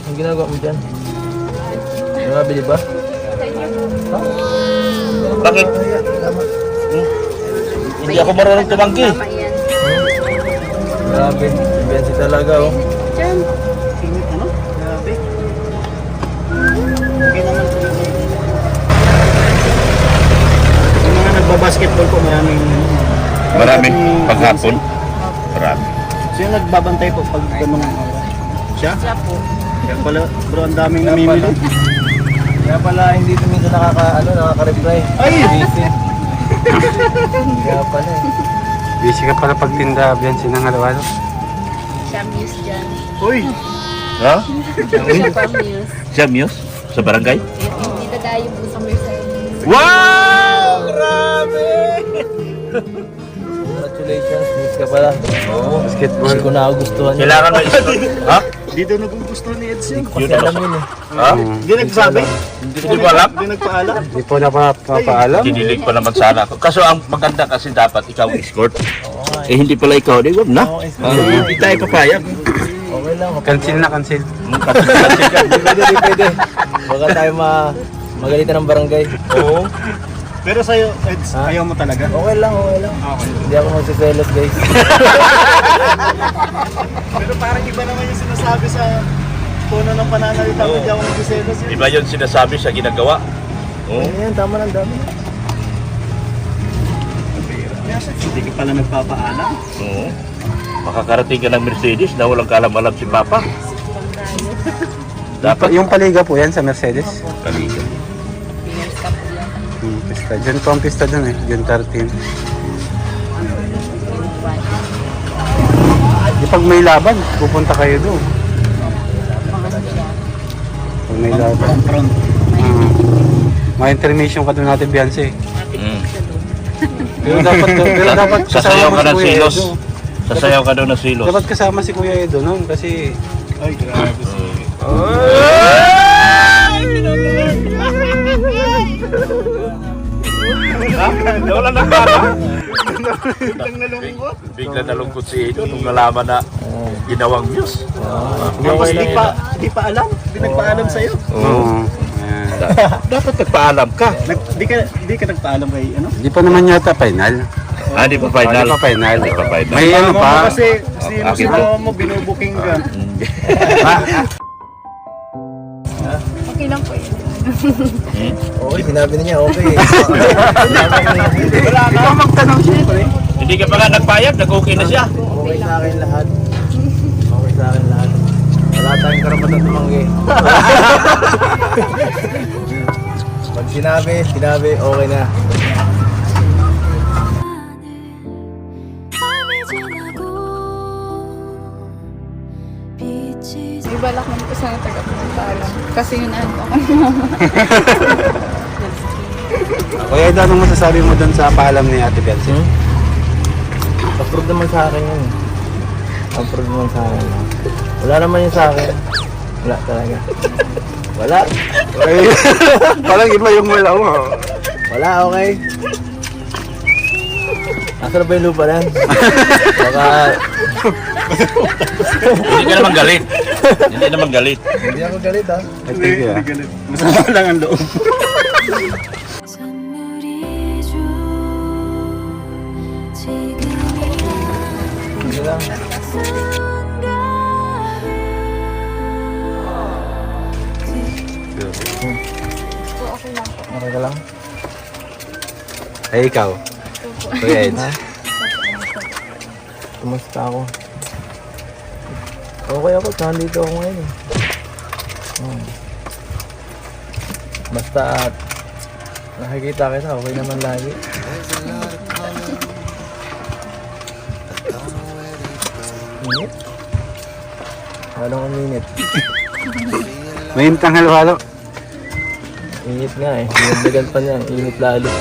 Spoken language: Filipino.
Ang ginagawa mo dyan? Nabili ba? Bakit? Hindi ako marunong tumanggi. Grabe, Biansi talaga oh. Diyan. Ano? Grabe. Okay naman po. Yung mga nagbabasketball po, Maraming paghapon. Marami. So yung nagbabantay po pag ganun siya? Siya po. Kaya pala bro, ang daming namimili. Kaya pala hindi ito minsan nakaka-reply. Ay! Busy. Kaya pala eh. Busy ka pala pagtinda, Biansi, ng halo-halo. Siya muse dyan. Uy! Ha? Siya pa muse. Siya Muse? Sa barangay? Dito tayo po sa Mercedes. Wow! Grabe! Congratulations, miss ka pala. Oo, Basketball. hindi ko nagustuhan yun. Kailangan na isip. Ha? Dito nagugustuhan ni Edson. Kasi alam yun eh. Ha? Hindi nagsabi? Hindi ko alam. Hindi nagpaalam? Hindi po napapaalam. Dinilig pa naman sana ako. Kaso ang maganda kasi dapat ikaw escort. Eh hindi pala ikaw. Di wag na. Hindi tayo papayag. Okay lang. Cancel na, cancel. Hindi pwede. Baka tayo magalitan ng barangay. Oo. Pero sa'yo, Eds, Ha? ayaw mo talaga? Okay lang, okay lang. Okay. Hindi ako magsiselos guys. Pero parang iba naman yung sinasabi sa tono ng pananalita mo, Oo. hindi ako nagsiselos yun. Iba yun sinasabi sa ginagawa. Oo. Ano yan, tama lang, dami. Hindi ka pala nagpapaalam. Oo. Makakarating ka ng Mercedes na walang kalam-alam si Papa. Dapat Yung paliga po yan sa Mercedes. kaliga. Pinas ka po yan. Pista. Diyan po ang pista dun eh. June 13. Di pag may laban, pupunta kayo doon. Pag may laban. Front. May intermission ka doon natin, Biansi. Mm. Pero dapat Sasayaw kasama ka si ng Kuya silos. Edo. Sasayaw ka daw ng silos. Dapat kasama si Kuya Edo noon kasi Ay, grabe si... Wala na pala. Biglang nalungkot. Bigla nalungkot si Edo nung nalaman na ginawang Muse. Tapos di pa alam. Di nagpaalam sa'yo. Oo. Dapat nagpaalam ka. Di ka nagpaalam kay ano? Di pa naman yata final. Ah, di pa final. Di pa final. Di pa final. May ano Mama mo pa. kasi sino Akin sino mo binubuking ka. Okay lang po yun. Okay, sinabi na niya, okay. Ikaw magtanong siya. Hindi ka pa nga nagpayag, nag-okay na siya. Okay sa akin lahat. Okay sa akin lahat. Wala tayong karapatan tumanggi. Pag sinabi, okay na. May balak naman po sana taga-pagpaalam. Kasi yun ano ako. Kuya Edo, anong masasabi mo doon sa paalam ni Ate Biansi? Approve naman sa akin yun. Approve naman sa akin. Wala naman yun sa akin. Wala talaga. Wala. Parang iba yung wala mo. Wala, okay. Asa na ba yung lupa na? Baka... Hindi ka naman galit. Hindi naman galit. Hindi ako galit ha. Thank you. Hindi galit. Masama lang ang loob. Hindi lang. Okay ka lang? Ay, ikaw. Kuya Ed. Kumusta ako? Okay ako, nandito ako ngayon eh. Basta nakikita kita, okay naman lagi. Init? Halong uminit. Mainit ang halo-halo. Init nga eh. Dinagdagan pa niya, init lalo.